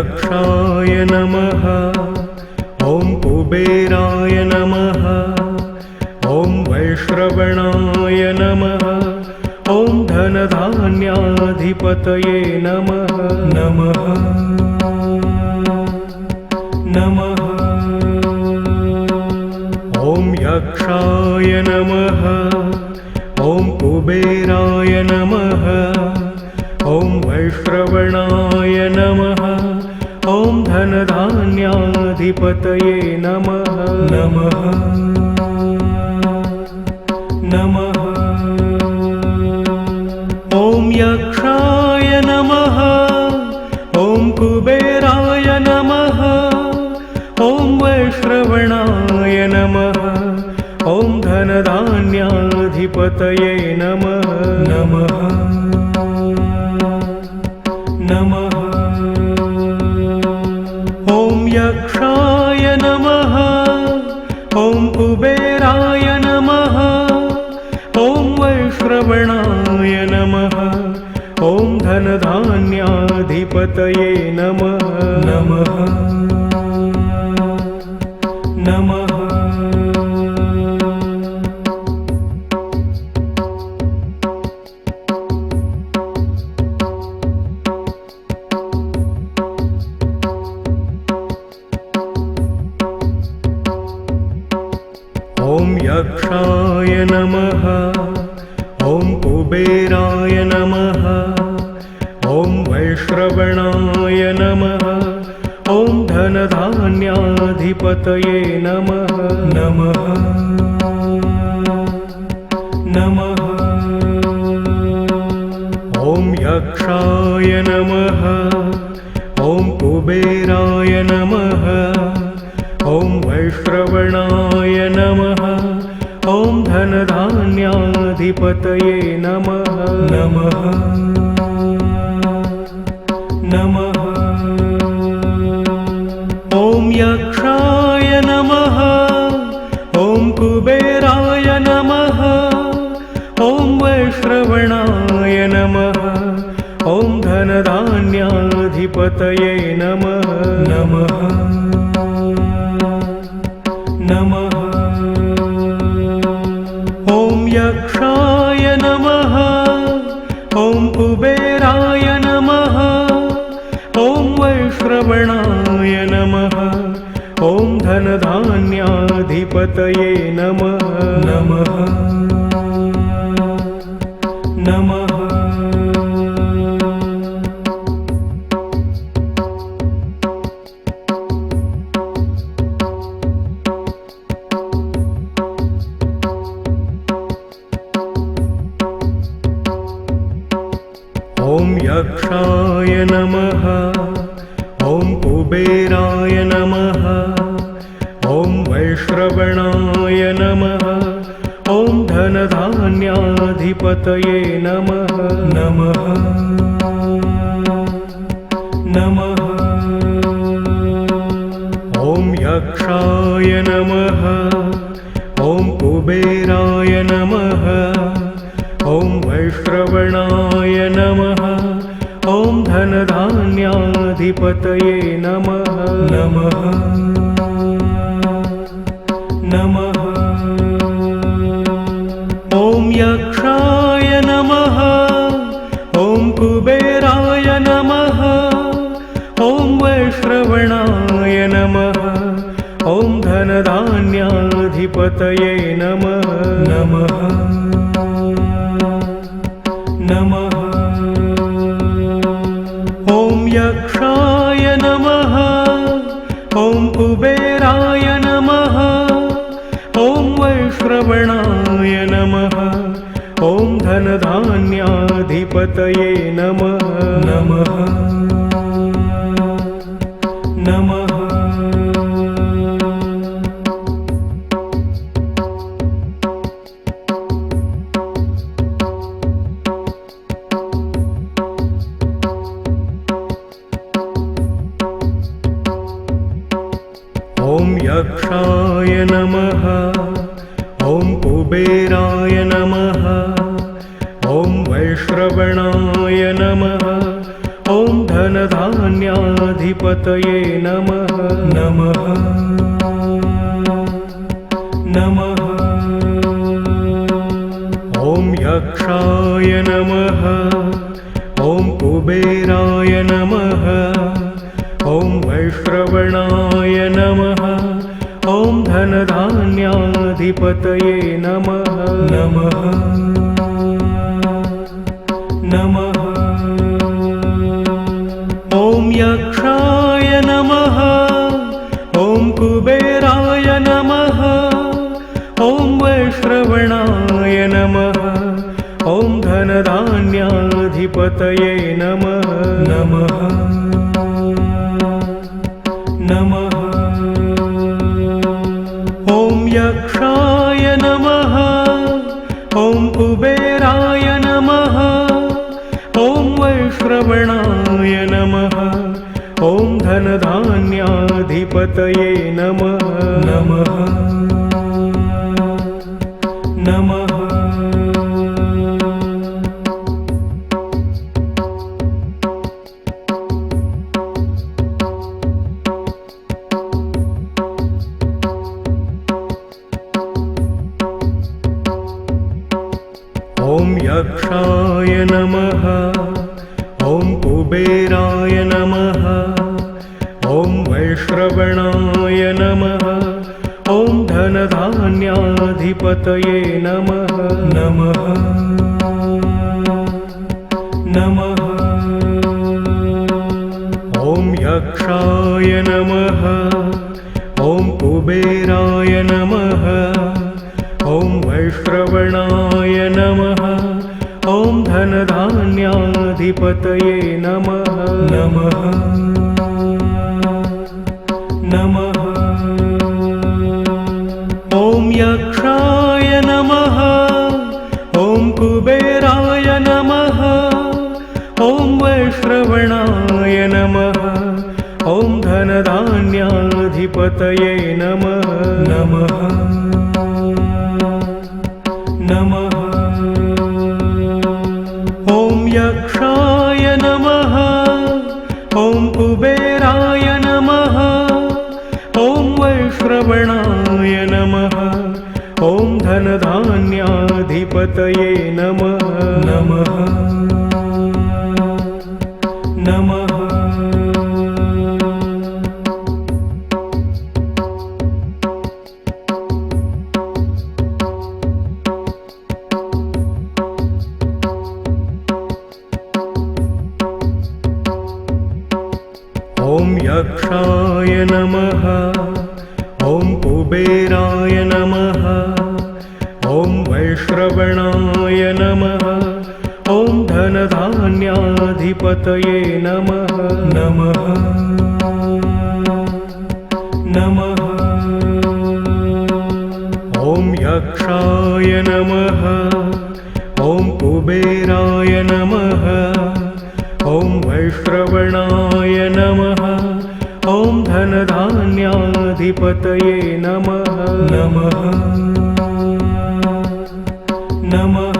यक्षाय नमः। ॐ कुबेराय नमः। ॐ वैश्रवणाय नमः। ॐ धनधान्याधिपतये नमः। नमः नमः। ॐ यक्षाय नमः। ॐ कुबेराय नमः। ॐ वैश्रवणाय नमः। ॐ धनधान्याधिपतये नमः। नमः नमः। ॐ यक्षाय नमः। ॐ कुबेराय नमः। ॐ वैश्रवणाय नमः। ॐ धनधान्याधिपतये नमः। नमः नमः। ॐ यक्षाय नमः। ॐ कुबेराय नमः। ॐ वैश्रवणाय नमः। ॐ धनधान्याधिपतये नमः। नमः नमः। ॐ यक्षाय नमः। ॐ कुबेराय नमः। ॐ वैश्रवणाय नमः। ॐ धनधान्याधिपतये नमः। नमः नमः। ॐ यक्षाय नमः। ॐ कुबेराय नमः। ॐ वैश्रवणाय नमः। ॐ धनधान्याधिपतये नमः। नमः नमः। ॐ यक्षाय नमः। ॐ कुबेराय नमः। ॐ वैश्रवणाय नमः। ॐ धनधान्याधिपतये नमः। नमः नमः। ॐ यक्षाय नमः। ॐ कुबेराय नमः। ॐ वैश्रवणाय नमः। ॐ धनधान्याधिपतये नमः। नमः नमः। ॐ यक्षाय नमः। ॐ कुबेराय नमः। ॐ वैश्रवणाय नमः। ॐ धनधान्याधिपतये नमः। नमः नमः। ॐ यक्षाय नमः। ॐ कुबेराय नमः। ॐ वैश्रवणाय नमः। ॐ धनधान्याधिपतये नमः। नमः नमः। ॐ यक्षाय नमः। ॐ कुबेराय नमः। ॐ वैश्रवणाय नमः। ॐ धनधान्याधिपतये नमः। नमः नमः। ॐ यक्षाय नमः। ॐ कुबेराय नमः। ॐ वैश्रवणाय नमः। ॐ धनधान्याधिपतये नमः। नमः नमः। ॐ यक्षाय नमः। ॐ कुबेराय नमः। ॐ वैश्रवणाय नमः। ॐ धनधान्याधिपतये नमः नमः नमः। ॐ यक्षाय नमः। ॐ कुबेराय नमः। ॐ वैश्रवणाय नमः। ॐ धनधान्याधिपतये नमः नमः नमः। ॐ यक्षाय नमः। ॐ कुबेराय नमः। ॐ वैश्रवणाय नमः। ॐ धनधान्याधिपतये नमः नमः नमः। ॐ यक्षाय नमः। ॐ कुबेराय नमः। ॐ वैश्रवणाय नमः। ॐ धनधान्याधिपतये नमः नमः नमः। ॐ यक्षाय नमः। ॐ कुबेराय नमः। ॐ वैश्रवणाय नमः। ॐ धनधान्याधिपतये नमः नमः नमः। ॐ यक्षाय नमः। ॐ कुबेराय नमः। ॐ वैश्रवणाय नमः। ॐ धनधान्याधिपतये नमः नमः नमः। ॐ यक्षाय नमः। ॐ कुबेराय नमः। ॐ वैश्रवणाय नमः। ॐ धनधान्याधिपतये नमः नमः नमः। ॐ यक्षाय नमः। ॐ कुबेराय नमः। ॐ वैश्रवणाय नमः। ॐ धनधान्याधिपतये नमः नमः नमः। ॐ यक्षाय नमः। ॐ कुबेराय नमः। ॐ वैश्रवणाय नमः। ॐ धनधान्याधिपतये नमः नमः नमः। ॐ यक्षाय नमः। ॐ कुबेराय नमः। ॐ वैश्रवणाय नमः। ॐ धनधान्याधिपतये नमः नमः नमः।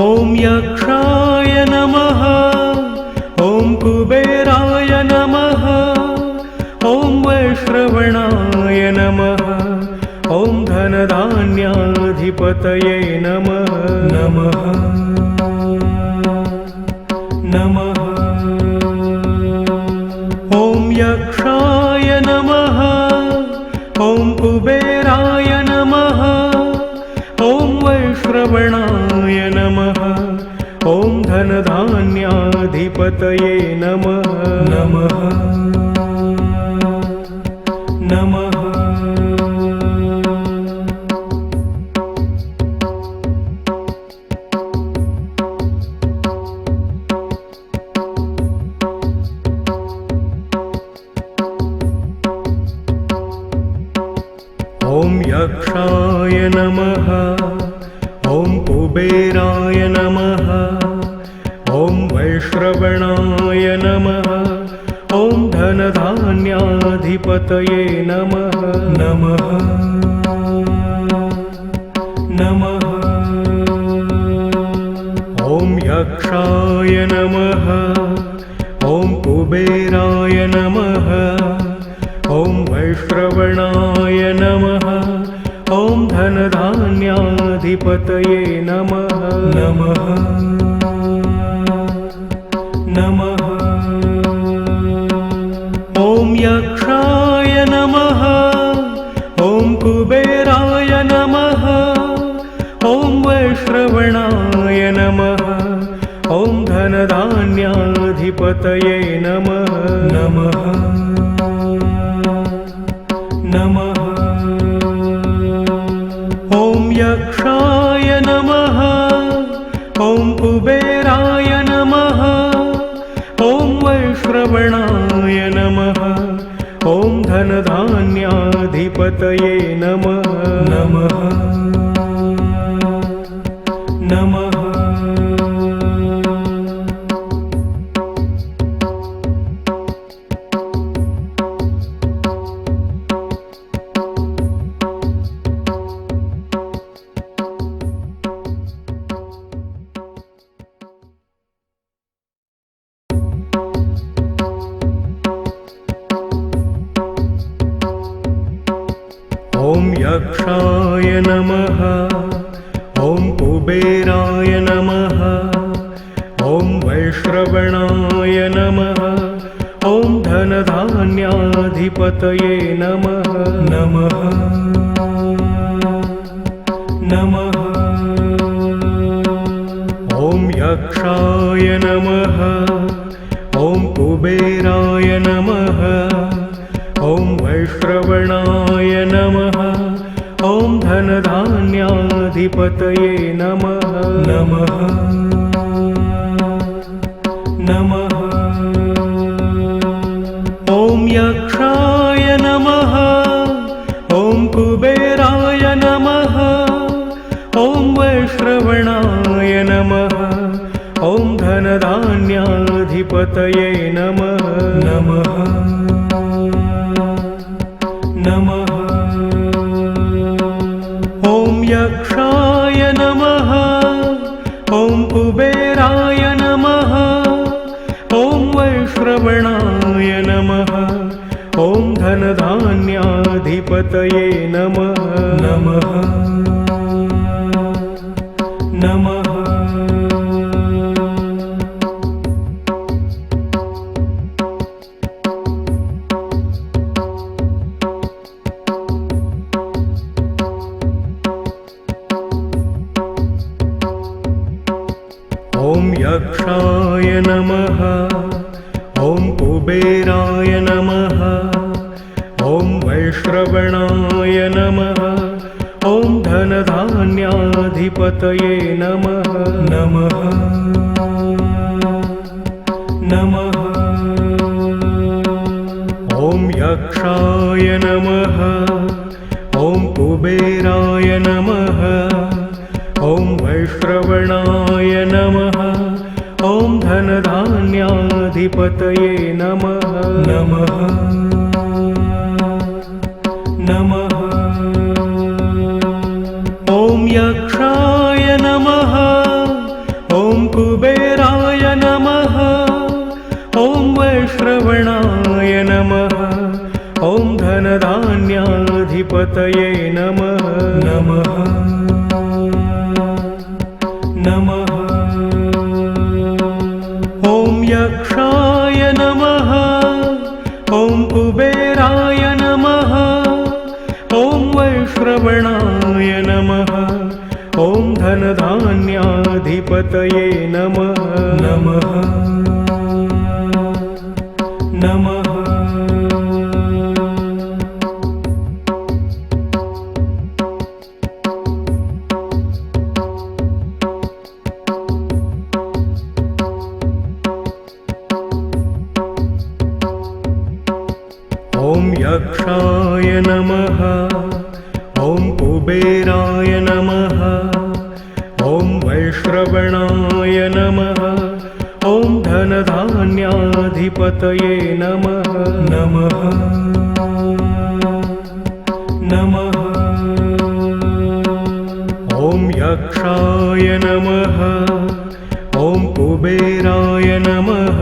ॐ यक्षाय नमः। ॐ कुबेराय नमः। ॐ वैश्रवणाय नमः। ॐ धनधान्याधिपतये नमः नमः नमः। ॐ यक्षाय नमः। ॐ कुबेराय नमः। ॐ वैश्रवणाय नमः। ॐ धनधान्याधिपतये नमः नमः नमः। ॐ यक्षाय नमः। ॐ कुबेराय नमः। ॐ वैश्रवणाय नमः। ॐ धनधान्याधिपतये नमः नमः नमः। ॐ यक्षाय नमः ॐ कुबेराय नमः ॐ वैश्रवणाय नमः ॐ धनधान्याधिपतये नमः नमः नमः ॐ यक्षाय नमः ॐ कुबेराय नमः ॐ वैश्रवणाय नमः ॐ धनधान्याधिपतये नमः नमः नमः ॐ यक्षाय नमः ॐ कुबेराय नमः ॐ वैश्रवणाय नमः ॐ धनधान्याधिपतये नमः नमः नमः ॐ यक्षाय नमः ॐ कुबेराय नमः ॐ वैश्रवणाय नमः ॐ धनधान्याधिपतये नमः नमः नमः ॐ यक्षाय नमः ॐ कुबेराय नमः ॐ वैश्रवणाय नमः ॐ धनधान्याधिपतये नमः नमः नमः ॐ यक्षाय नमः ॐ कुबेराय नमः ॐ वैश्रवणाय नमः ॐ धनधान्याधिपतये नमः नमः नमः ॐ यक्षाय नमः ॐ कुबेराय नमः ॐ वैश्रवणाय नमः ॐ धनधान्याधिपतये नमः नमः नमः ॐ यक्षाय नमः ॐ कुबेराय नमः ॐ वैश्रवणाय नमः ॐ धनधान्याधिपतये नमः नमः नमः ॐ यक्षाय नमः ॐ कुबेराय नमः ॐ वैश्रवणाय नमः ॐ धनधान्याधिपतये नमः नमः नमः ॐ यक्षाय नमः ॐ कुबेराय नमः ॐ वैश्रवणाय नमः ॐ धनधान्याधिपतये नमः नमः नमः ॐ यक्षाय नमः ॐ कुबेराय नमः ॐ वैश्रवणाय नमः ॐ धनधान्याधिपतये नमः नमः नमः ॐ यक्षाय नमः ॐ कुबेराय नमः ॐ वैश्रवणाय नमः ॐ धनधान्याधिपतये नमः नमः नमः ॐ यक्षाय नमः ॐ कुबेराय नमः।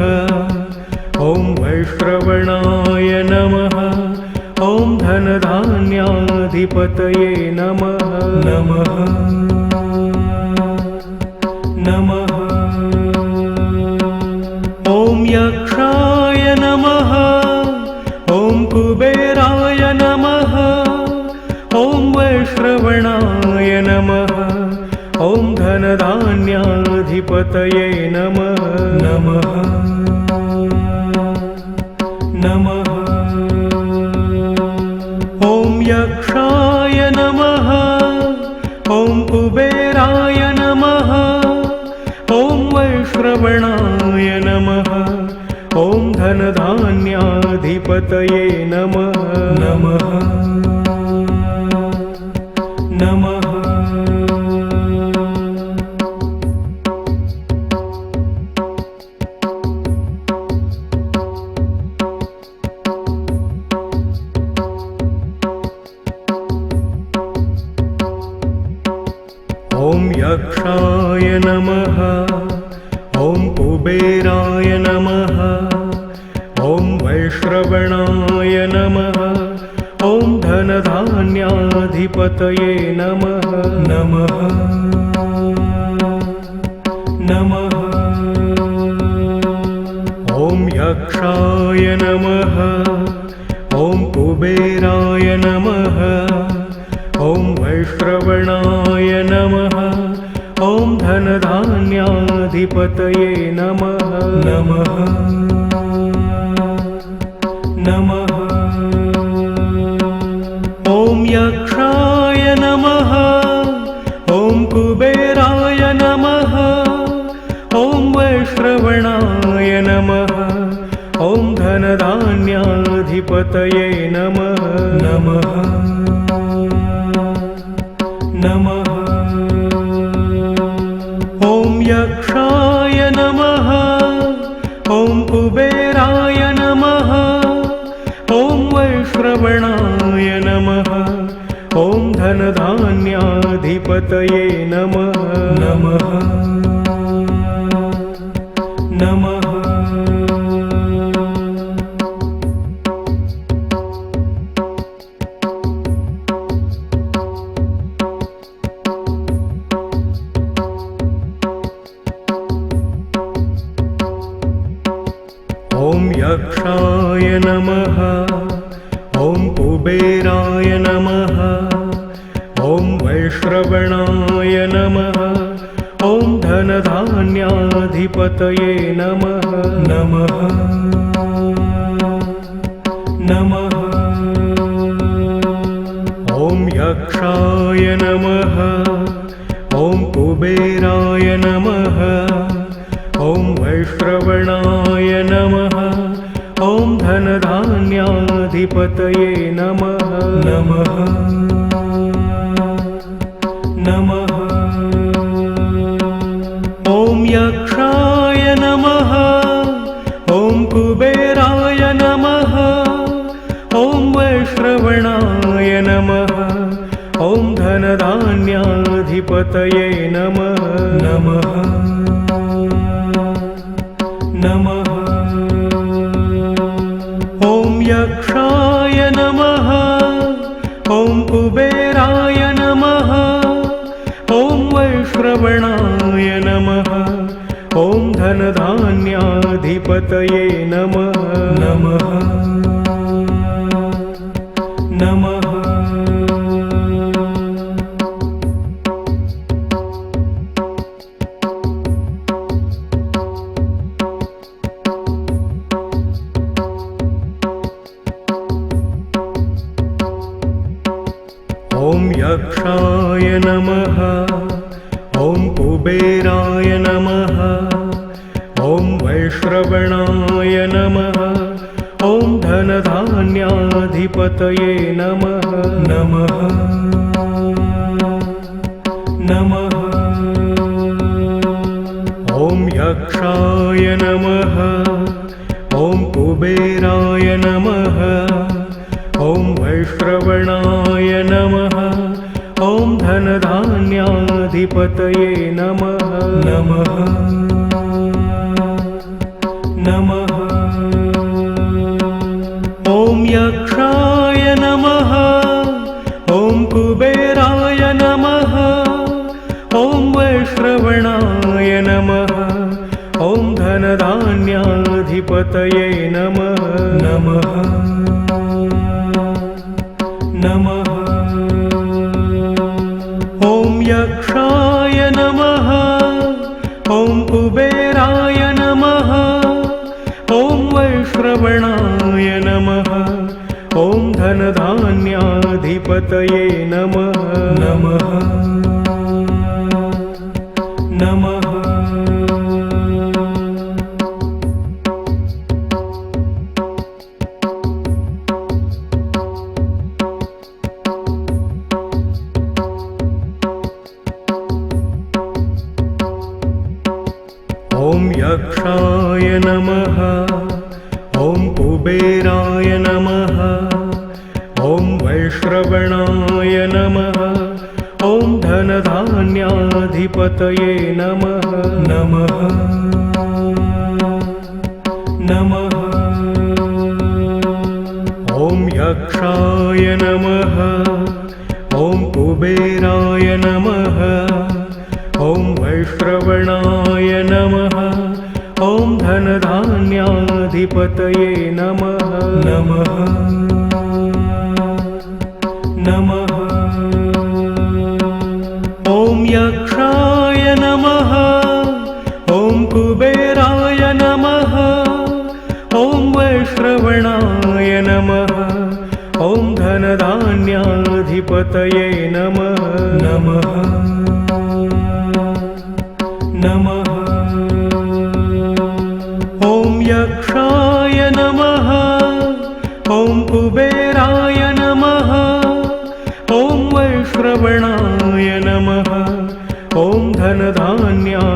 ॐ वैश्रवणाय नमः। ॐ धनधान्याधिपतये नमः। नमः नमः। ॐ यक्षाय नमः। ॐ कुबेराय नमः। ॐ वैश्रवणाय नमः। ॐ धनधान्याधिपतये नमः। नमः नमः। ॐ यक्षाय नमः। ॐ कुबेराय नमः। ॐ वैश्रवणाय नमः। ॐ धनधान्याधिपतये नमः। नमः नमः। ॐ यक्षाय नमः। ॐ कुबेराय नमः। ॐ वैश्रवणाय नमः। ॐ धनधान्याधिपतये नमः। नमः नमः। ॐ यक्षाय नमः। ॐ कुबेराय नमः। ॐ वैश्रवणाय नमः। ॐ धनधान्याधिपतये नमः। नमः नमः। ॐ यक्षाय नमः। ॐ कुबेराय नमः। ॐ वैश्रवणाय नमः। ॐ धनधान्याधिपतये नमः। नमः नमः। ॐ यक्षाय नमः। ॐ कुबेराय नमः। ॐ वैश्रवणाय नमः। ॐ धनधान्याधिपतये नमः। नमः नमः। ॐ यक्षाय नमः। ॐ कुबेराय नमः। ॐ वैश्रवणाय नमः। ॐ धनधान्याधिपतये नमः। नमः नमः। ॐ यक्षाय नमः। ॐ कुबेराय नमः। ॐ वैश्रवणाय नमः। ॐ धनधान्याधिपतये नमः। नमः नमः। ॐ यक्षाय नमः। ॐ कुबेराय नमः। ॐ वैश्रवणाय नमः। ॐ धनधान्याधिपतये नमः। नमः नमः। ॐ यक्षाय नमः। ॐ कुबेराय नमः। ॐ वैश्रवणाय नमः। ॐ धनधान्याधिपतये नमः। नमः नमः। ॐ यक्षाय नमः। ॐ कुबेराय नमः। ॐ वैश्रवणाय नमः। ॐ धनधान्याधिपतये नमः। नमः नमः। ॐ यक्षाय नमः। ॐ कुबेराय नमः। ॐ वैश्रवणाय नमः। ॐ धनधान्याधिपतये नमः। नमः गणाधिपतये नमः नमः नमः। ॐ यक्षाय नमः। ॐ कुबेराय नमः। ॐ वैश्रवणाय नमः। ॐ धनधान्याधिपतये नमः नमः नमः। ॐ यक्षाय नमः। ॐ कुबेराय नमः। ॐ वैश्रवणाय नमः। ॐ धनधान्याधिपतये नमः नमः नमः। ॐ यक्षाय नमः। ॐ कुबेराय नमः। ॐ वैश्रवणाय नमः। ॐ धनधान्याधिपतये नमः नमः नमः। ॐ यक्षाय नमः। ॐ कुबेराय नमः। ॐ वैश्रवणाय नमः। ॐ धनधान्याधिपतये नमः नमः नमः। ॐ यक्षाय नमः। ॐ कुबेराय नमः। ॐ वैश्रवणाय नमः। ॐ धनधान्याधिपतये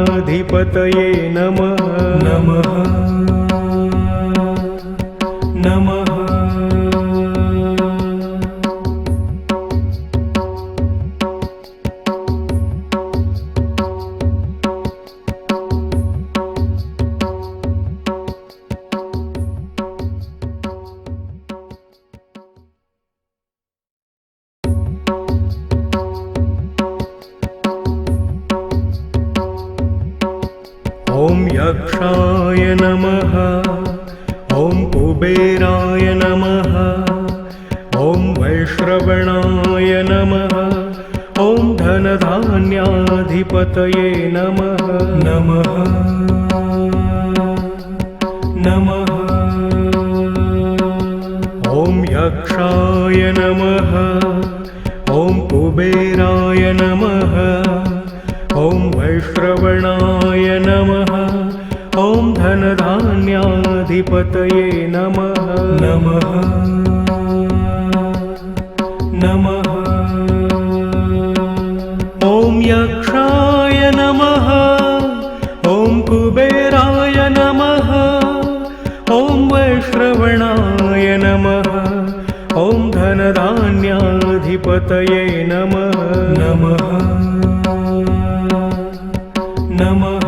नमः नमः नमः। ॐ यक्षाय नमः। ॐ कुबेराय नमः। ॐ वैश्रवणाय नमः। ॐ धनधान्याधिपतये नमः नमः नमः। ॐ यक्षाय नमः। ॐ कुबेराय नमः। ॐ वैश्रवणाय नमः। ॐ धनधान्याधिपतये नमः नमः नमः। ॐ यक्षाय नमः। ॐ कुबेराय नमः। ॐ वैश्रवणाय नमः। ॐ धनधान्याधिपतये नमः नमः नमः।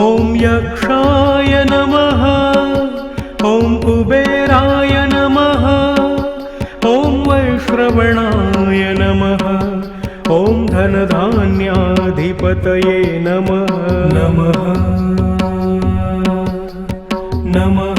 ॐ यक्षाय नमः। ॐ कुबेराय नमः। ॐ वैश्रवणाय नमः। ॐ धनधान्याधिपतये नमः नमः नमः।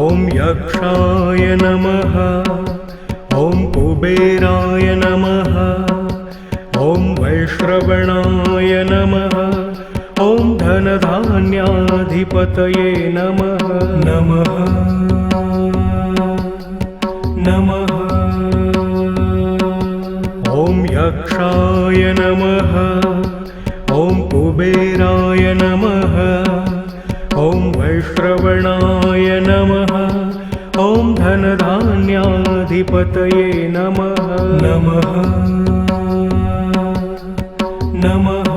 ॐ यक्षाय नमः। ॐ कुबेराय नमः। ॐ वैश्रवणाय नमः। ॐ धनधान्याधिपतये नमः नमः नमः। ॐ यक्षाय नमः। ॐ कुबेराय नमः। ॐ वैश्रवणाय नमः। ॐ धनधान्याधिपतये नमः नमः नमः।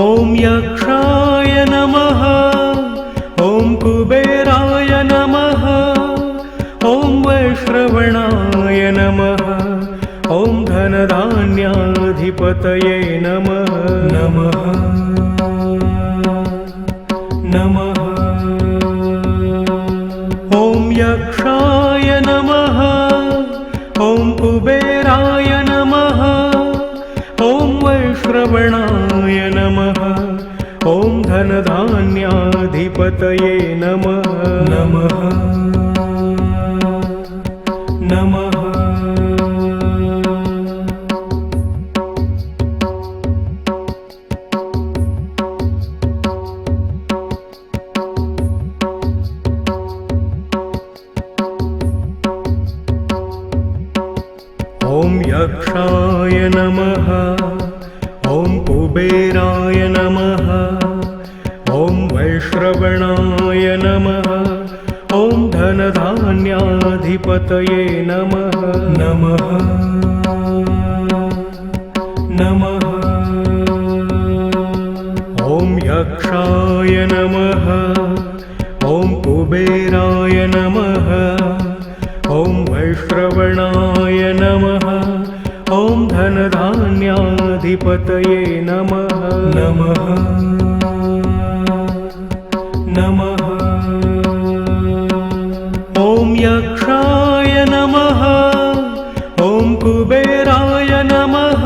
ॐ यक्षाय नमः। ॐ कुबेराय नमः। ॐ वैश्रवणाय नमः। ॐ धनधान्याधिपतये नमः नमः कुबेराय नमः। ॐ वैश्रवणाय नमः। ॐ धनधान्याधिपतये नमः। नमः नमः। ॐ यक्षाय नमः। ॐ कुबेराय नमः। ॐ वैश्रवणाय नमः। ॐ धनधान्याधिपतये नमः। नमः नमः। ॐ यक्षाय नमः। ॐ कुबेराय नमः। ॐ वैश्रवणाय नमः। ॐ धनधान्याधिपतये नमः। नमः नमः। ॐ यक्षाय नमः। ॐ कुबेराय नमः।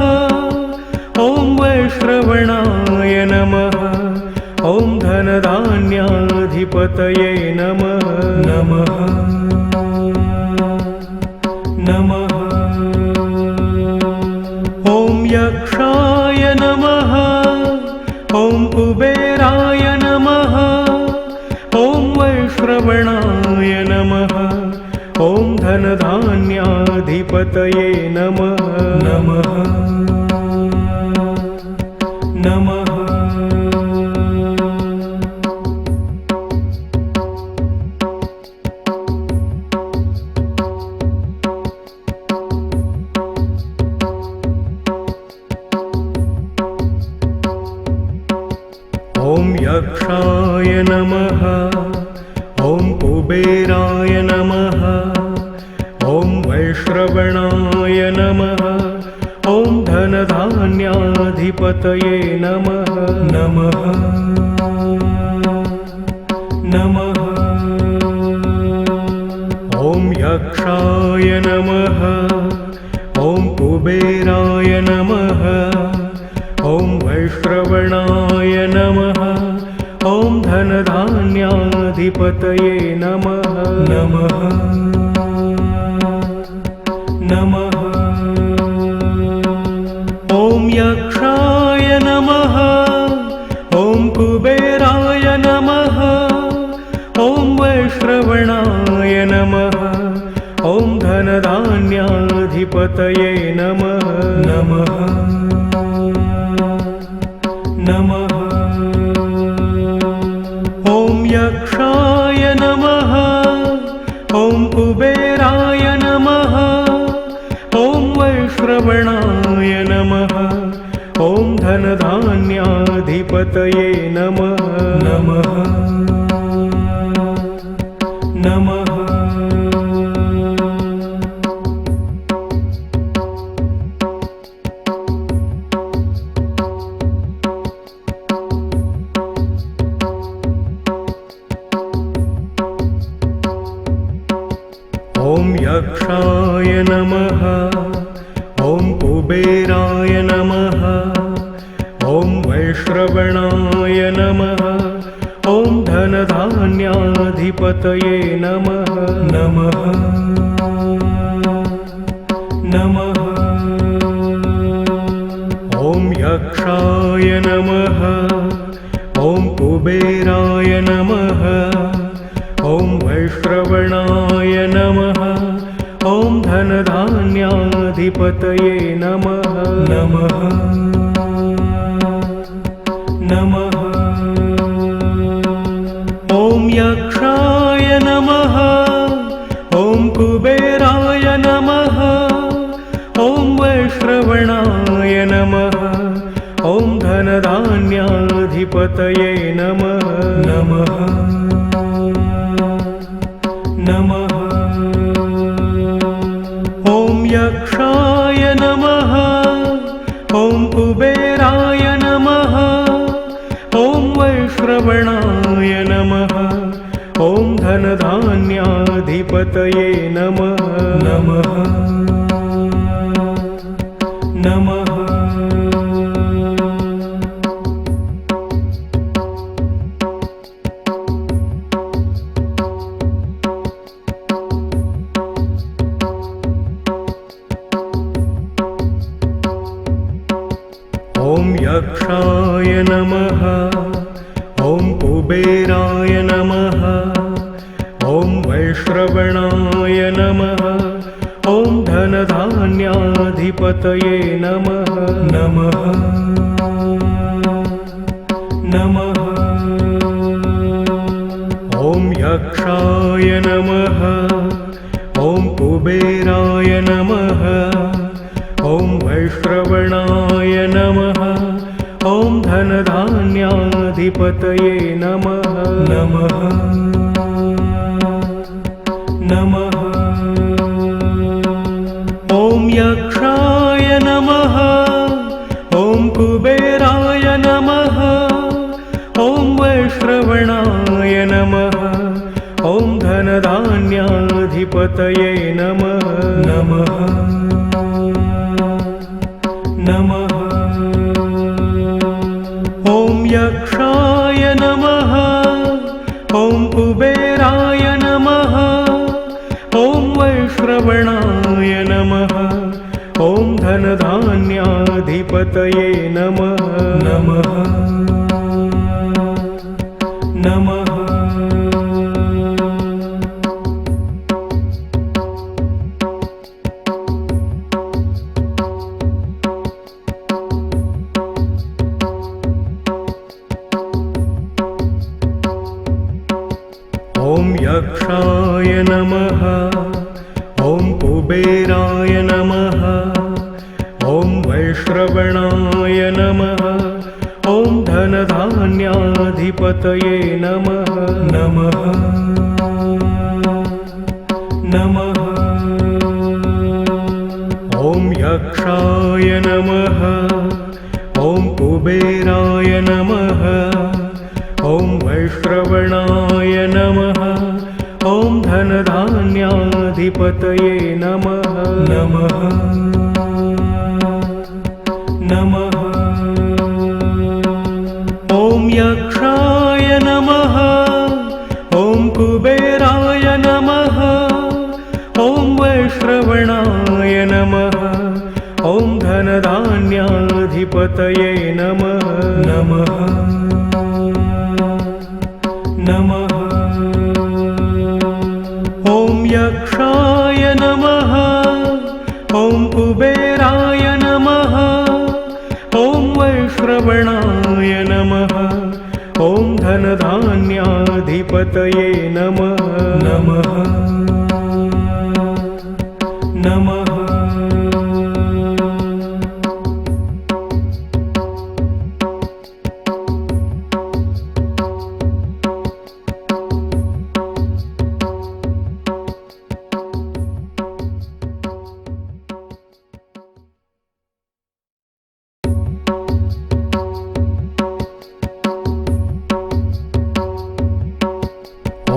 ॐ वैश्रवणाय नमः। ॐ धनधान्याधिपतये नमः। नमः नमः। ॐ यक्षाय नमः। ॐ कुबेराय नमः। ॐ वैश्रवणाय नमः। ॐ धनधान्याधिपतये नमः। नमः नमः। ॐ यक्षाय नमः। ॐ कुबेराय नमः। ॐ वैश्रवणाय नमः। ॐ धनधान्याधिपतये नमः। नमः नमः। ॐ यक्षाय नमः। ॐ कुबेराय नमः। ॐ वैश्रवणाय नमः। ॐ धनधान्याधिपतये नमः। नमः नमः। ॐ यक्षाय नमः। ॐ कुबेराय नमः। ॐ वैश्रवणाय नमः। ॐ धनधान्याधिपतये नमः। नमः नमः। ॐ यक्षाय नमः। ॐ कुबेराय नमः। ॐ वैश्रवणाय नमः। ॐ धनधान्याधिपतये नमः। नमः नमः। ॐ यक्षाय नमः। ॐ कुबेराय नमः। ॐ वैश्रवणाय नमः। ॐ धनधान्याधिपतये नमः। नमः नमः। ॐ यक्षाय नमः। ॐ कुबेराय नमः। ॐ वैश्रवणाय नमः। ॐ धनधान्याधिपतये नमः। नमः नमः। ॐ यक्षाय नमः। ॐ कुबेराय नमः। ॐ वैश्रवणाय नमः। ॐ धनधान्याधिपतये नमः। नमः नमः। ॐ यक्षाय नमः। ॐ कुबेराय नमः। ॐ वैश्रवणाय नमः। ॐ धनधान्याधिपतये नमः। नमः नमः। ॐ यक्षाय नमः। ॐ कुबेराय नमः। ॐ वैश्रवणाय नमः। ॐ धनधान्याधिपतये नमः। नमः नमः। ॐ यक्षाय नमः। ॐ कुबेराय नमः। ॐ वैश्रवणाय नमः। ॐ धनधान्याधिपतये नमः। नमः नमः। ॐ यक्षाय नमः। ॐ कुबेराय नमः। ॐ वैश्रवणाय नमः। ॐ धनधान्याधिपतये नमः। नमः नमः। ॐ यक्षाय नमः। ॐ कुबेराय नमः। ॐ वैश्रवणाय नमः। ॐ धनधान्याधिपतये नमः। नमः नमः। ॐ यक्षाय नमः। ॐ कुबेराय नमः। ॐ वैश्रवणाय नमः। ॐ धनधान्याधिपतये नमः। नमः नमः। ॐ यक्षाय नमः। ॐ कुबेराय नमः। ॐ वैश्रवणाय नमः। ॐ धनधान्याधिपतये नमः। नमः नमः। ॐ यक्षाय नमः। ॐ कुबेराय नमः। ॐ वैश्रवणाय नमः। ॐ धनधान्याधिपतये नमः। नमः नमः। ॐ यक्षाय नमः। ॐ कुबेराय नमः। ॐ वैश्रवणाय नमः। ॐ धनधान्याधिपतये नमः। नमः नमः।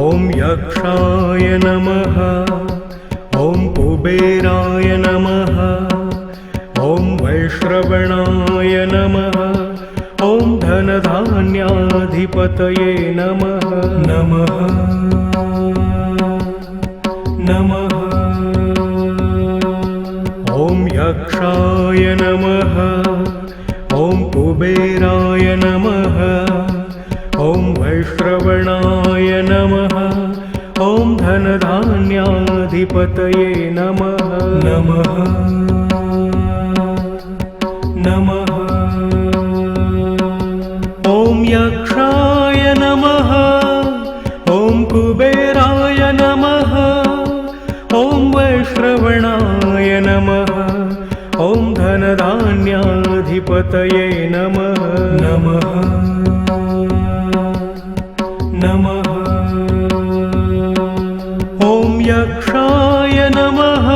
ॐ यक्षाय नमः। ॐ कुबेराय नमः। ॐ वैश्रवणाय नमः। ॐ धनधान्याधिपतये नमः। नमः नमः। ॐ यक्षाय नमः। ॐ कुबेराय नमः। ॐ वैश्रवणाय नमः। ॐ धनधान्याधिपतये नमः। नमः नमः। ॐ यक्षाय नमः। ॐ कुबेराय नमः। ॐ वैश्रवणाय नमः। ॐ धनधान्याधिपतये नमः। नमः नमः। ॐ यक्षाय नमः।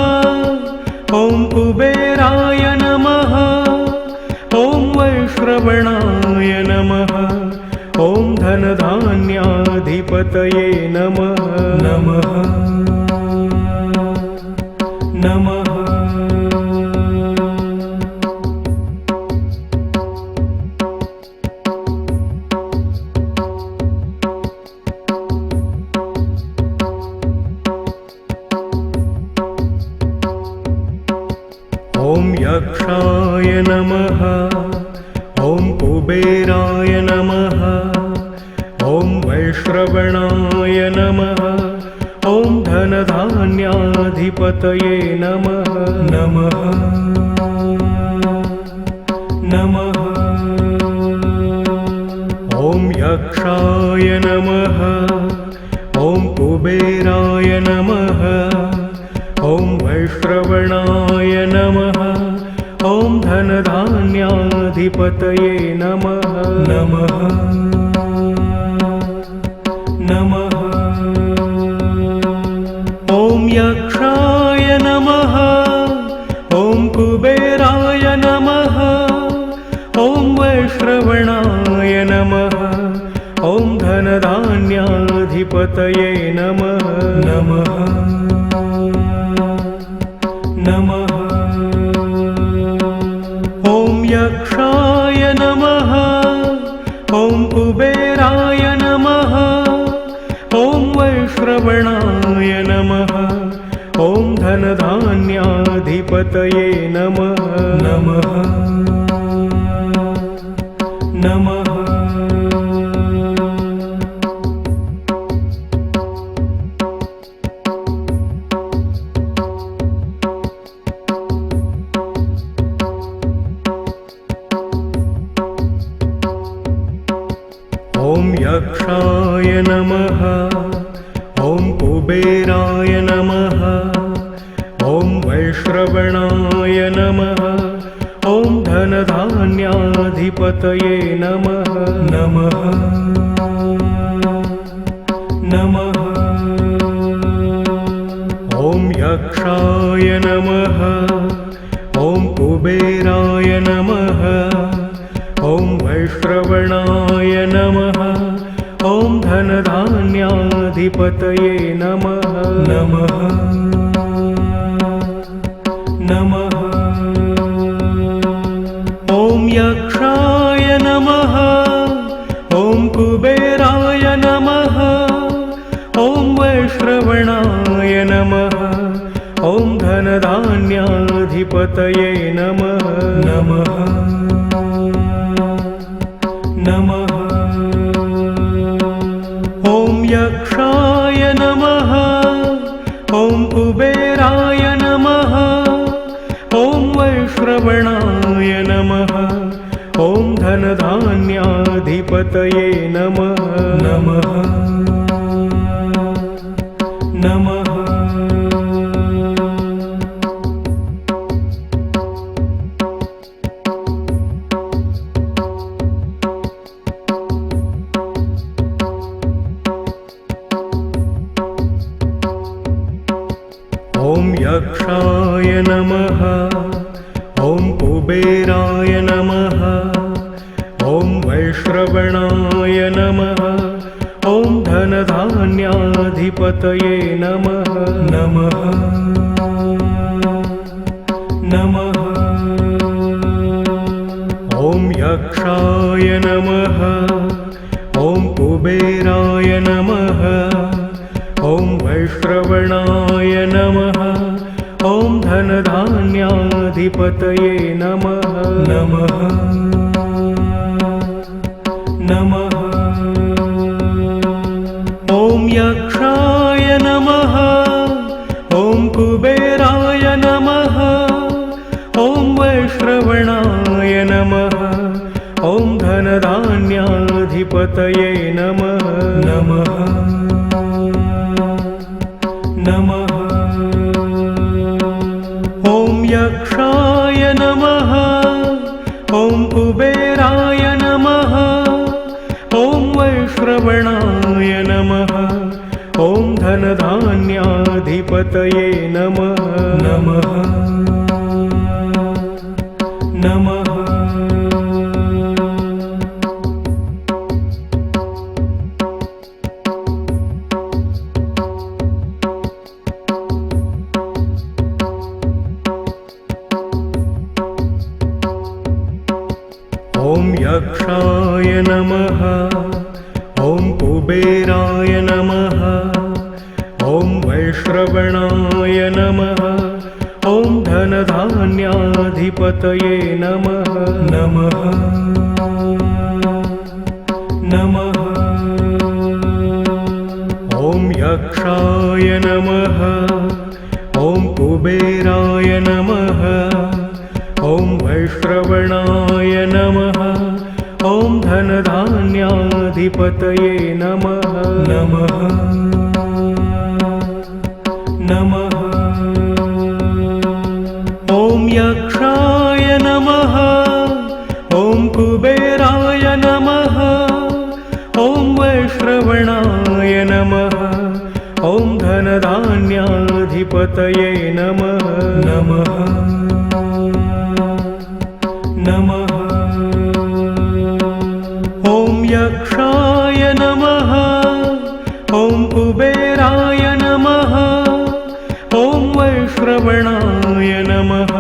ॐ कुबेराय नमः। ॐ वैश्रवणाय नमः। ॐ धनधान्याधिपतये नमः। नमः नमः। ॐ यक्षाय नमः। ॐ कुबेराय नमः। ॐ वैश्रवणाय नमः। ॐ धनधान्याधिपतये नमः। नमः नमः। ॐ यक्षाय नमः। ॐ कुबेराय नमः। ॐ वैश्रवणाय नमः। ॐ धनधान्याधिपतये नमः। नमः नमः। ॐ यक्षाय नमः। ॐ कुबेराय नमः। ॐ वैश्रवणाय नमः। ॐ धनधान्याधिपतये नमः। नमः नमः। ॐ यक्षाय नमः। ॐ कुबेराय नमः। ॐ वैश्रवणाय नमः। ॐ धनधान्याधिपतये नमः। नमः नमः। ॐ यक्षाय नमः। ॐ कुबेराय नमः। ॐ वैश्रवणाय नमः। ॐ धनधान्याधिपतये नमः। नमः नमः। ॐ यक्षाय नमः। ॐ कुबेराय नमः। ॐ वैश्रवणाय नमः। ॐ धनधान्याधिपतये नमः। नमः नमः। ॐ यक्षाय नमः। ॐ कुबेराय नमः। ॐ वैश्रवणाय नमः। ॐ धनधान्याधिपतये नमः। नमः नमः। ॐ यक्षाय नमः। ॐ कुबेराय नमः। ॐ वैश्रवणाय नमः। ॐ धनधान्याधिपतये नमः। नमः नमः। ॐ यक्षाय नमः। ॐ कुबेराय नमः। ॐ वैश्रवणाय नमः। ॐ धनधान्याधिपतये नमः। नमः नमः। ॐ यक्षाय नमः। ॐ कुबेराय नमः। ॐ वैश्रवणाय नमः। ॐ धनधान्याधिपतये नमः। नमः नमः। ॐ यक्षाय नमः। ॐ कुबेराय नमः। ॐ वैश्रवणाय नमः। ॐ धनधान्याधिपतये नमः। नमः नमः। ॐ यक्षाय नमः। ॐ कुबेराय नमः। ॐ वैश्रवणाय नमः। ॐ धनधान्याधिपतये नमः। नमः नमः। ॐ यक्षाय नमः। ॐ कुबेराय नमः। ॐ वैश्रवणाय नमः। ॐ धनधान्याधिपतये धनधान्याधिपतये नमः नमः नमः। ॐ यक्षाय नमः। ॐ कुबेराय नमः। ॐ वैश्रवणाय नमः। ॐ धनधान्याधिपतये नमः नमः नमः। ॐ यक्षाय नमः। ॐ कुबेराय नमः। ॐ वैश्रवणाय नमः। ॐ धनधान्याधिपतये नमः नमः नमः। ॐ यक्षाय नमः। ॐ कुबेराय नमः। ॐ वैश्रवणाय नमः।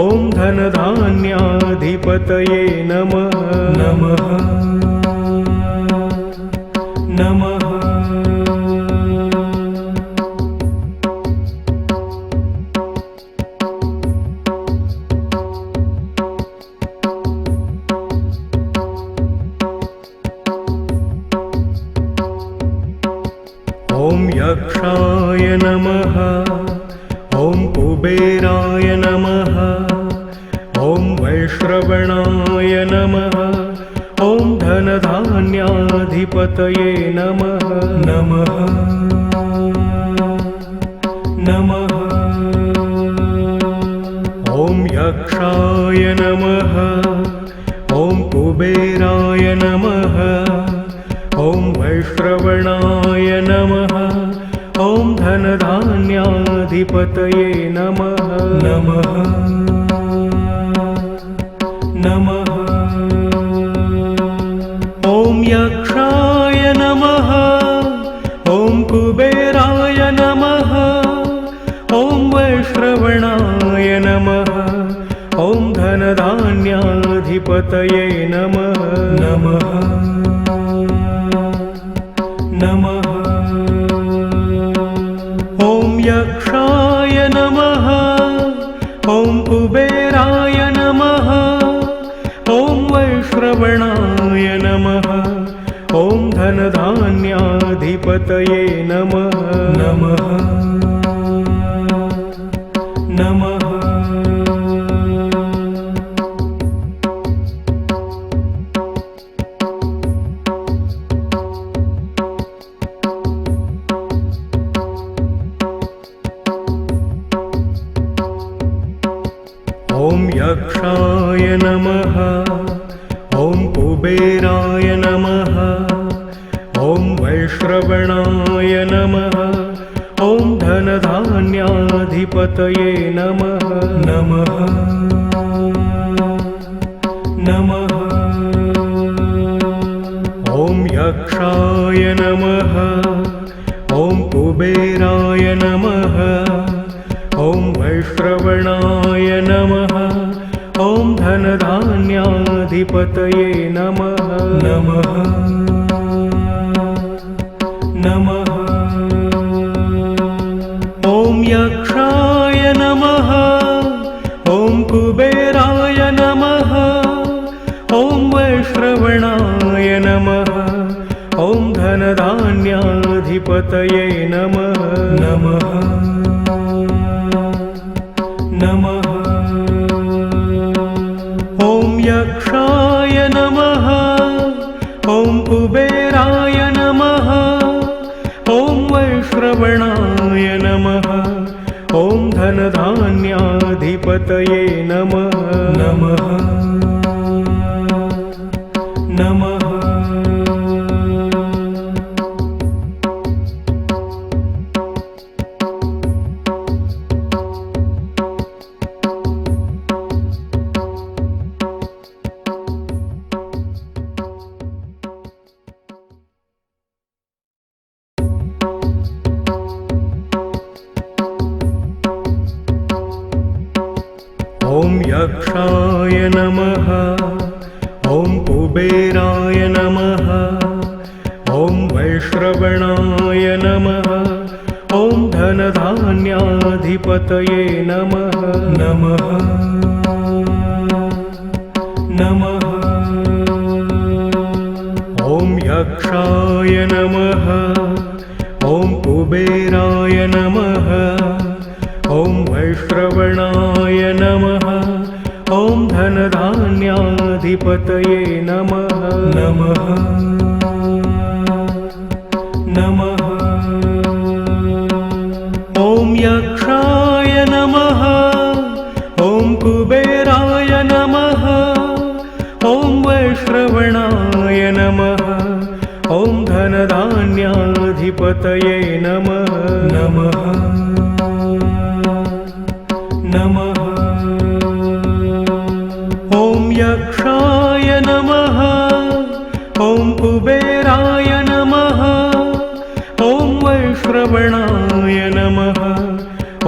ॐ धनधान्याधिपतये नमः नमः नमः। ॐ यक्षाय नमः। ॐ कुबेराय नमः। ॐ वैश्रवणाय नमः। ॐ धनधान्याधिपतये नमः नमः नमः। ॐ यक्षाय नमः। ॐ कुबेराय नमः। ॐ वैश्रवणाय नमः। ॐ धनधान्याधिपतये नमः नमः नमः। ॐ यक्षाय नमः। ॐ कुबेराय नमः। ॐ वैश्रवणाय नमः। ॐ धनधान्याधिपतये नमः नमः नमः। ॐ यक्षाय नमः। ॐ कुबेराय नमः। ॐ वैश्रवणाय नमः। ॐ धनधान्याधिपतये नमः नमः नमः। ॐ यक्षाय नमः। ॐ कुबेराय नमः। ॐ वैश्रवणाय नमः। ॐ धनधान्याधिपतये नमः नमः नमः। ॐ यक्षाय नमः। ॐ कुबेराय नमः। ॐ वैश्रवणाय नमः। ॐ धनधान्याधिपतये नमः नमः नमः। ॐ यक्षाय नमः। ॐ कुबेराय नमः। ॐ वैश्रवणाय नमः। ॐ धनधान्याधिपतये नमः नमः नमः। ॐ यक्षाय नमः। ॐ कुबेराय नमः। ॐ वैश्रवणाय नमः। ॐ धनधान्याधिपतये नमः नमः नमः। ॐ यक्षाय नमः। ॐ कुबेराय नमः। ॐ वैश्रवणाय नमः। ॐ धनधान्याधिपतये नमः नमः ॐ धनधान्याधिपतये नमः नमः नमः ॐ यक्षाय नमः ॐ कुबेराय नमः ॐ वैश्रवणाय नमः ॐ धनधान्याधिपतये नमः नमः नमः ॐ यक्षाय नमः ॐ कुबेराय नमः ॐ वैश्रवणाय नमः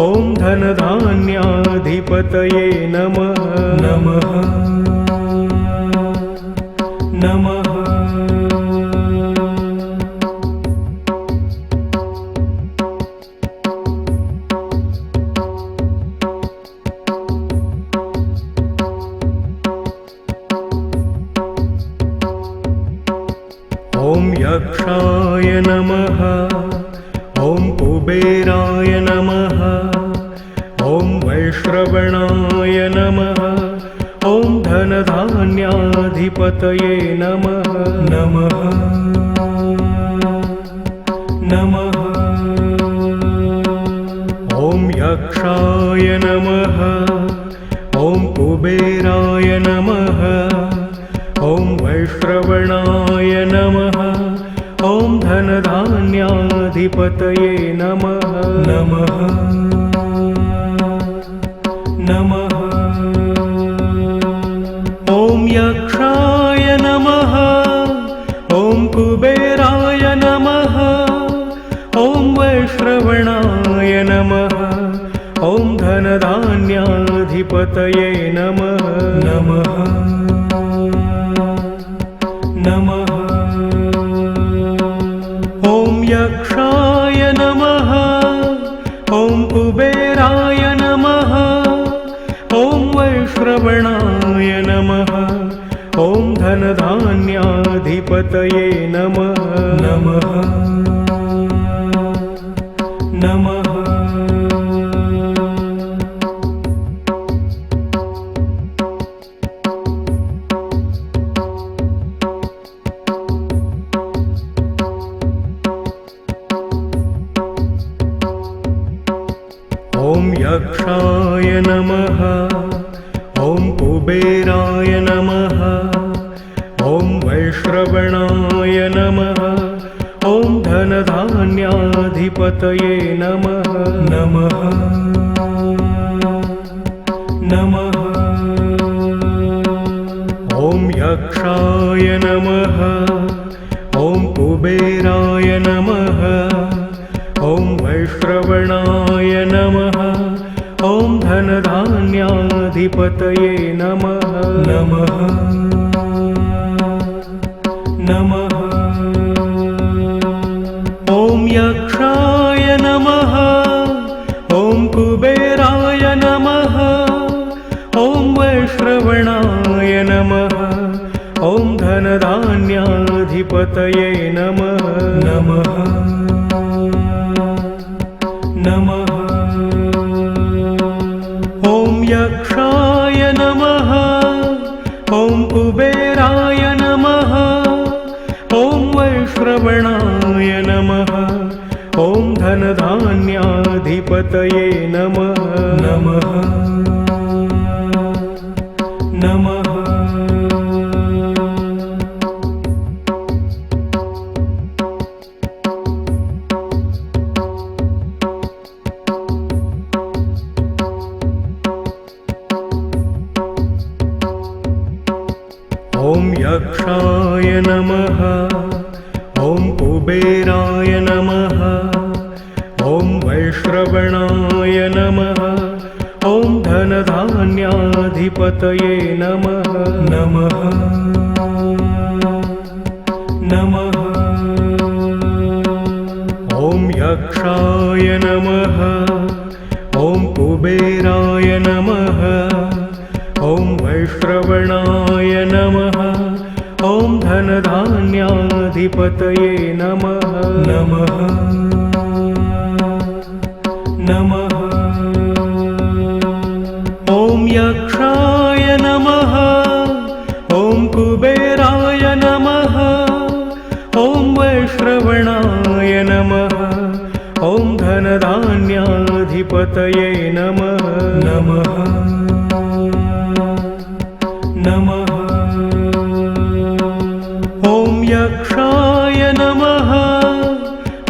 ॐ धनधान्याधिपतये नमः नमः नमः ॐ यक्षाय नमः ॐ कुबेराय नमः ॐ वैश्रवणाय नमः ॐ धनधान्याधिपतये नमः नमः नमः ॐ यक्षाय नमः ॐ कुबेराय नमः ॐ वैश्रवणाय नमः ॐ धनधान्याधिपतये नमः नमः नमः ॐ यक्षाय नमः ॐ कुबेराय नमः ॐ वैश्रवणाय नमः ॐ धनधान्याधिपतये नमः नमः नमः ॐ यक्षाय नमः ॐ कुबेराय नमः ॐ वैश्रवणाय नमः ॐ धनधान्याधिपतये नमः नमः नमः ॐ यक्षाय नमः ॐ कुबेराय नमः ॐ वैश्रवणाय नमः ॐ धनधान्याधिपतये नमः नमः नमः ॐ यक्षाय नमः ॐ कुबेराय नमः ॐ वैश्रवणाय नमः ॐ धनधान्याधिपतये नमः नमः नमः ॐ यक्षाय नमः ॐ कुबेराय नमः ॐ वैश्रवणाय नमः ॐ धनधान्याधिपतये नमः नमः नमः ॐ यक्षाय नमः ॐ कुबेराय नमः ॐ वैश्रवणाय नमः ॐ धनधान्याधिपतये नमः नमः नमः ॐ यक्षाय नमः ॐ कुबेराय नमः ॐ वैश्रवणाय नमः ॐ धनधान्याधिपतये नमः नमः नमः ॐ यक्षाय नमः ॐ कुबेराय नमः ॐ वैश्रवणाय नमः ॐ धनधान्याधिपतये नमः नमः नमः ॐ यक्षाय यक्षायनाधिपतये नमः नमः नमः ॐ यक्षाय नमः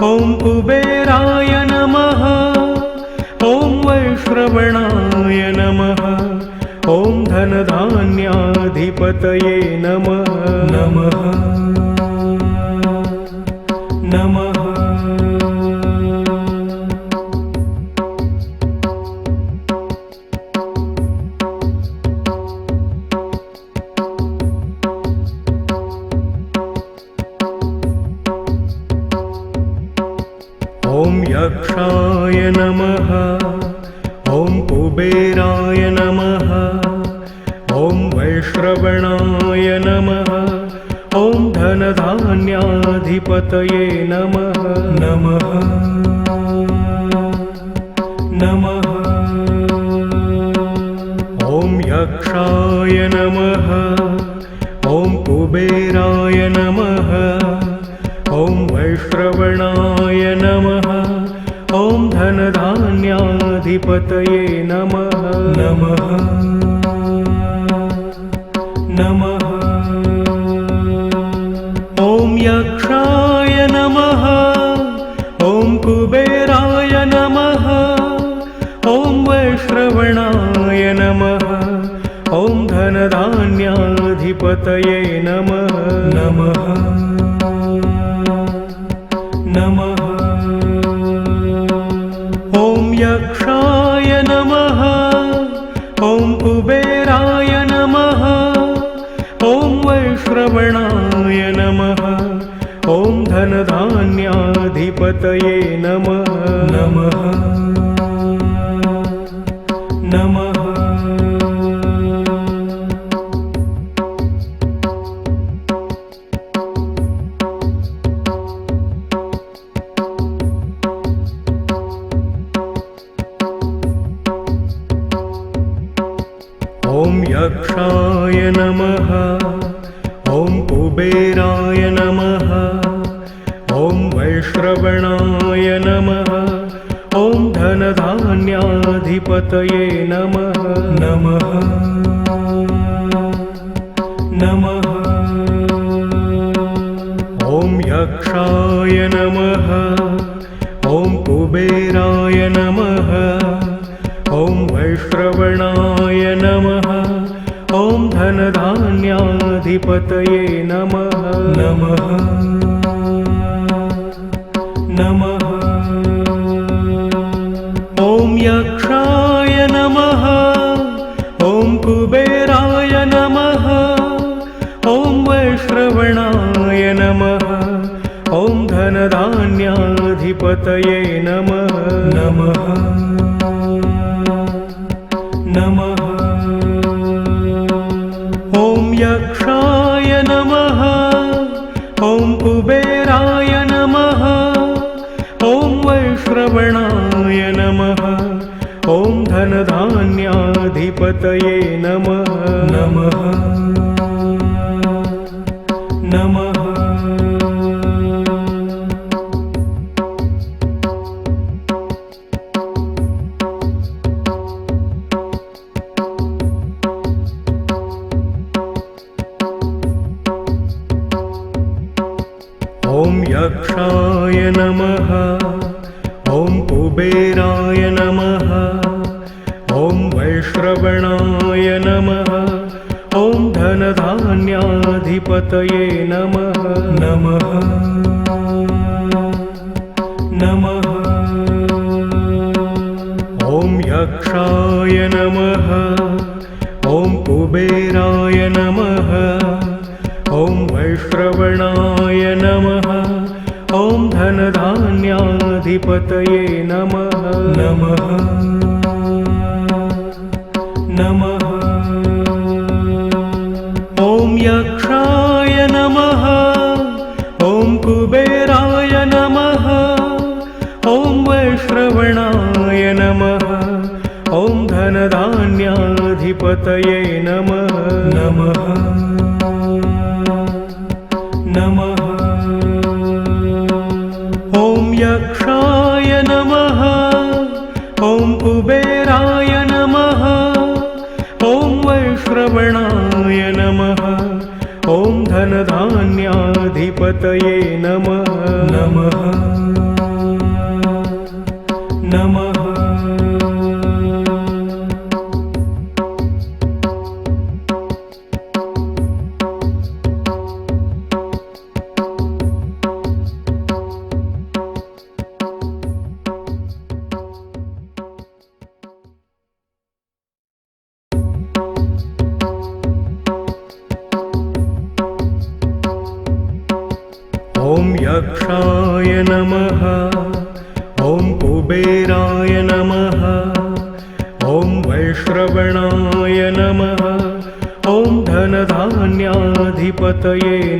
ॐ कुबेराय नमः ॐ वैश्रवणाय नमः ॐ धनधान्याधिपतये नमः नमः नमः ॐ यक्षाय नमः ॐ कुबेराय नमः ॐ वैश्रवणाय नमः ॐ धनधान्याधिपतये नमः नमः नमः ॐ यक्षाय नमः ॐ कुबेराय नमः ॐ वैश्रवणाय नमः ॐ धनधान्याधिपतये नमः नमः नमः ॐ यक्षाय नमः ॐ कुबेराय नमः ॐ वैश्रवणाय नमः ॐ धनधान्याधिपतये नमः नमः नमः ॐ यक्षाय नमः ॐ कुबेराय नमः ॐ वैश्रवणाय नमः ॐ धनधान्याधिपतये नमः नमः नमः ॐ यक्षाय नमः ॐ कुबेराय नमः ॐ वैश्रवणाय नमः ॐ धनधान्याधिपतये नमः नमः नमः ॐ यक्षाय नमः ॐ कुबेराय नमः ॐ वैश्रवणाय नमः ॐ धनधान्याधिपतये नमः नमः नमः ॐ यक्षाय नमः ॐ कुबेराय नमः ॐ वैश्रवणाय नमः ॐ धनधान्याधिपतये नमः नमः नमः ॐ यक्षाय नमः ॐ कुबेराय नमः ॐ वैश्रवणाय नमः ॐ धनधान्याधिपतये नमः नमः नमः ॐ यक्षाय नमः ॐ कुबेराय नमः ॐ वैश्रवणाय नमः ॐ धनधान्याधिपतये नमः नमः नमः ॐ यक्षाय नमः ॐ कुबेराय नमः ॐ वैश्रवणाय नमः ॐ धनधान्याधिपतये नमः नमः नमः ॐ यक्षाय नमः ॐ कुबेराय नमः ॐ वैश्रवणाय नमः ॐ धनधान्याधिपतये नमः नमः नमः ॐ यक्षाय नमः ॐ वैश्रवणाय नमः। ॐ धनधान्याधिपतये नमः। नमः नमः। ॐ यक्षाय नमः। ॐ कुबेराय नमः। ॐ वैश्रवणाय नमः। ॐ धनधान्याधिपतये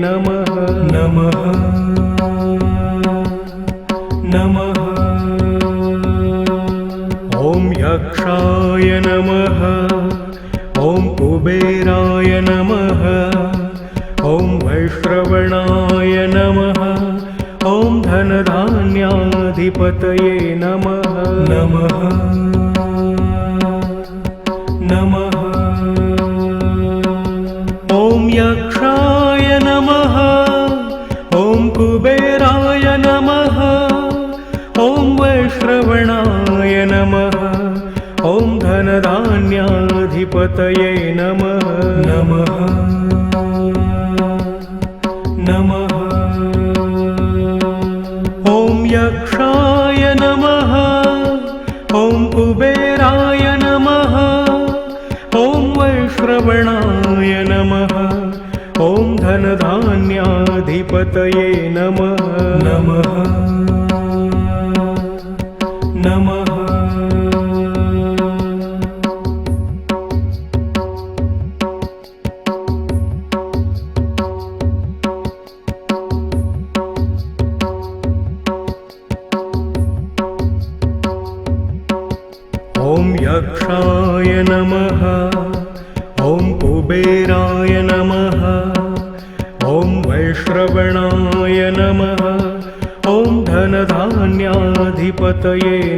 नमः। नमः नमः। ॐ यक्षाय नमः। ॐ कुबेराय नमः। ॐ वैश्रवणाय नमः। ॐ धनधान्याधिपतये नमः। नमः नमः। ॐ यक्षाय नमः। ॐ कुबेराय नमः। ॐ वैश्रवणाय नमः। ॐ धनधान्याधिपतये नमः। नमः नमः। ॐ यक्षाय नमः। ॐ कुबेराय नमः। ॐ वैश्रवणाय नमः। ॐ धनधान्याधिपतये नमः। नमः नमः। ॐ यक्षाय नमः। ॐ कुबेराय नमः। ॐ वैश्रवणाय नमः। ॐ धनधान्याधिपतये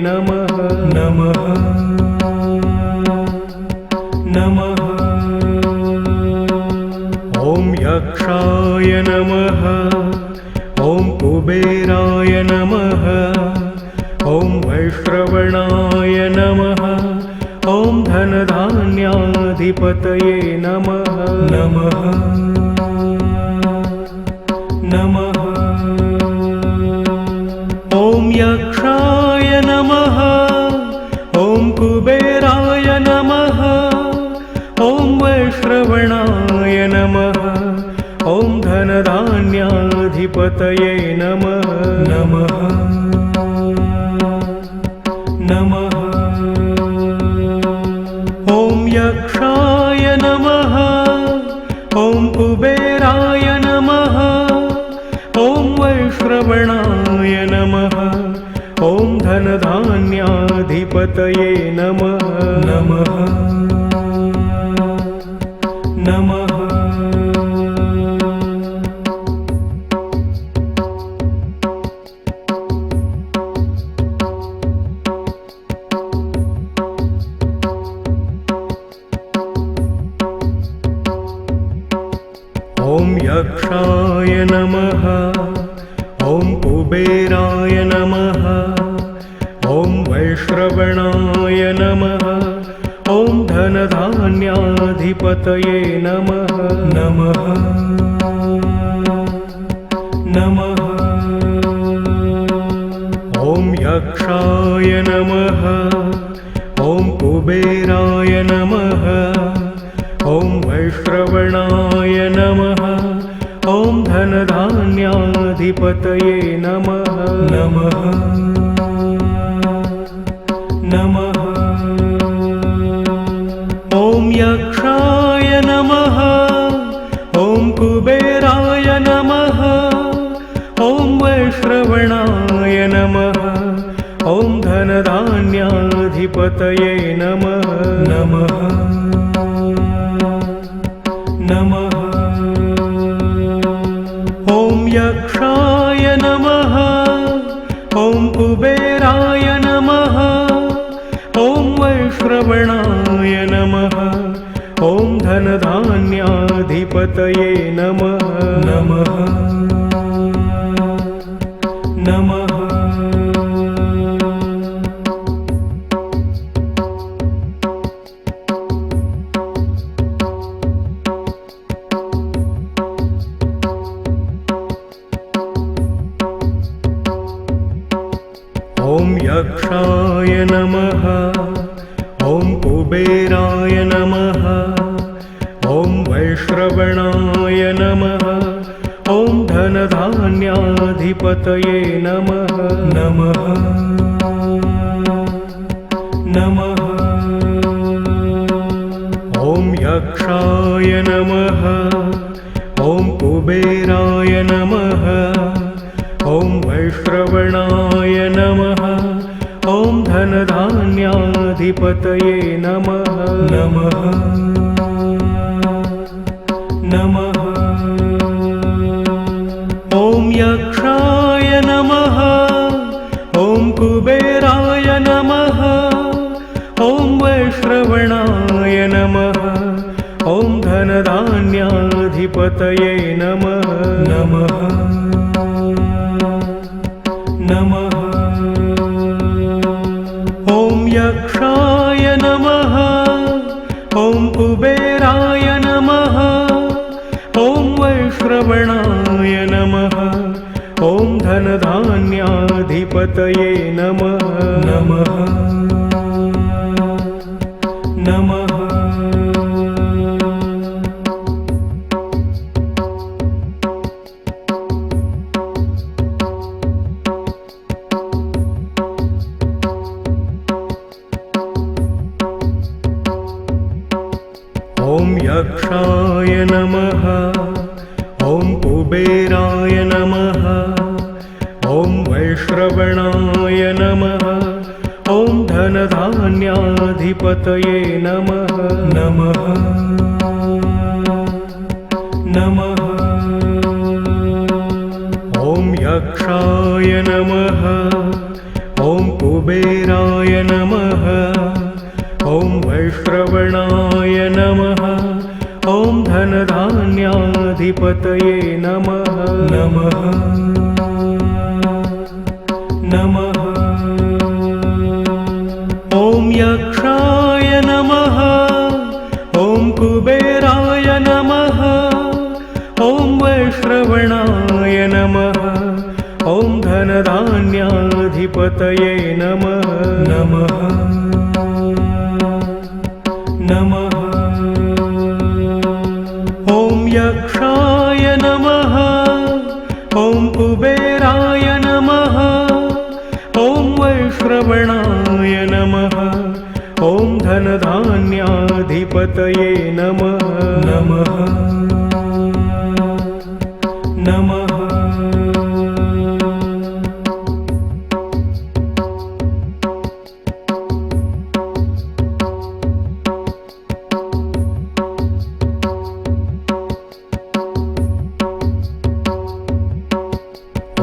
नमः। नमः नमः। ॐ यक्षाय नमः। ॐ कुबेराय नमः। ॐ वैश्रवणाय नमः। ॐ धनधान्याधिपतये नमः। नमः नमः। ॐ यक्षाय नमः। ॐ कुबेराय नमः। ॐ वैश्रवणाय नमः। ॐ धनधान्याधिपतये नमः। नमः नमः। ॐ यक्षाय नमः। ॐ कुबेराय नमः। ॐ वैश्रवणाय नमः। ॐ धनधान्याधिपतये नमः। नमः नमः। ॐ यक्षाय नमः। ॐ कुबेराय नमः। ॐ वैश्रवणाय नमः। ॐ धनधान्याधिपतये नमः। नमः नमः। ॐ यक्षाय नमः। ॐ कुबेराय नमः। ॐ वैश्रवणाय नमः। ॐ धनधान्याधिपतये नमः। नमः नमः। ॐ यक्षाय नमः। ॐ कुबेराय नमः। ॐ वैश्रवणाय नमः। ॐ धनधान्याधिपतये नमः। नमः नमः। ॐ यक्षाय नमः। धनधान्याधिपतये नमः नमः नमः। ॐ यक्षाय नमः। ॐ कुबेराय नमः। ॐ वैश्रवणाय नमः। ॐ धनधान्याधिपतये नमः नमः नमः। ॐ यक्षाय नमः। ॐ कुबेराय नमः। ॐ वैश्रवणाय नमः। ॐ धनधान्याधिपतये नमः नमः नमः। ॐ यक्षाय नमः। ॐ कुबेराय नमः। ॐ वैश्रवणाय नमः। ॐ धनधान्याधिपतये नमः नमः नमः। ॐ यक्षाय नमः। ॐ कुबेराय नमः। ॐ वैश्रवणाय नमः। ॐ धनधान्याधिपतये नमः नमः नमः। ॐ यक्षाय नमः। ॐ कुबेराय नमः। ॐ वैश्रवणाय नमः। ॐ धनधान्याधिपतये नमः नमः नमः। ॐ यक्षाय नमः। ॐ कुबेराय नमः। ॐ वैश्रवणाय नमः। ॐ धनधान्याधिपतये नमः नमः नमः। ॐ यक्षाय नमः। ॐ कुबेराय नमः। ॐ वैश्रवणाय नमः। ॐ धनधान्याधिपतये नमः नमः नमः। ॐ यक्षाय नमः। ॐ कुबेराय नमः। ॐ वैश्रवणाय नमः। ॐ धनधान्याधिपतये नमः नमः नमः।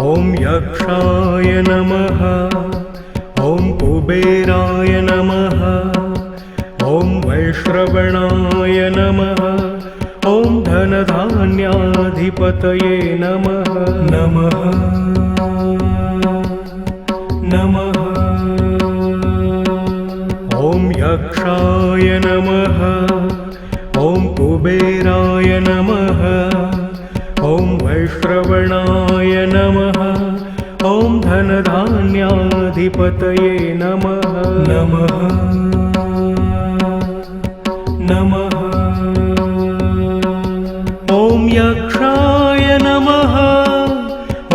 ॐ यक्षाय नमः। ॐ कुबेराय नमः। ॐ वैश्रवणाय नमः। ॐ धनधान्याधिपतये नमः नमः नमः। ॐ यक्षाय नमः। ॐ कुबेराय नमः। ॐ वैश्रवणाय नमः। ॐ धनधान्याधिपतये नमः नमः नमः। ॐ यक्षाय नमः।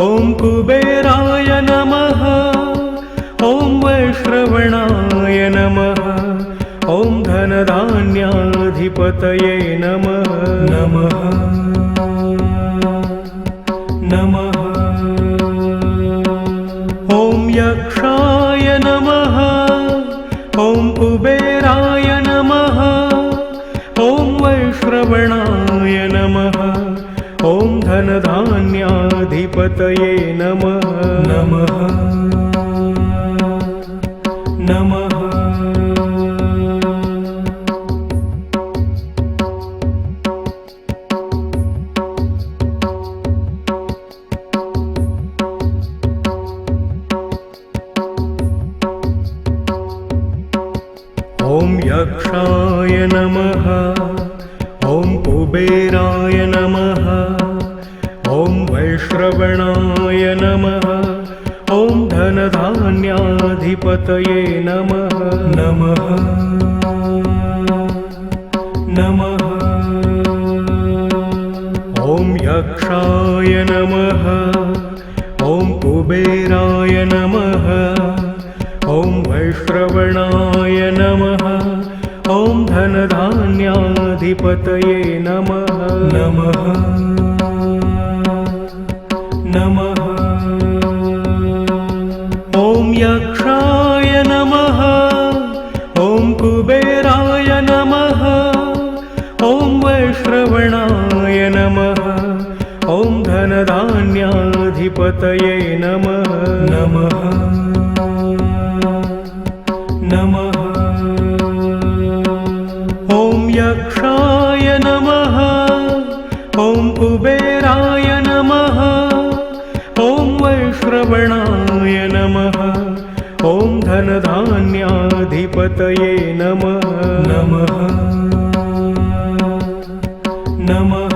ॐ कुबेराय नमः। ॐ वैश्रवणाय नमः। ॐ धनधान्याधिपतये नमः नमः नमः। ॐ यक्षाय नमः। ॐ कुबेराय नमः। ॐ वैश्रवणाय नमः। ॐ धनधान्याधिपतये नमः नमः नमः। कुबेराय नमः। ॐ वैश्रवणाय नमः। ॐ धनधान्याधिपतये नमः। नमः नमः। ॐ यक्षाय नमः। ॐ कुबेराय नमः। ॐ वैश्रवणाय नमः। ॐ धनधान्याधिपतये नमः। नमः नमः। ॐ यक्षाय नमः। ॐ कुबेराय नमः। ॐ वैश्रवणाय नमः। ॐ धनधान्याधिपतये नमः। नमः नमः। ॐ यक्षाय नमः। ॐ कुबेराय नमः। ॐ वैश्रवणाय नमः। ॐ धनधान्याधिपतये नमः। नमः नमः।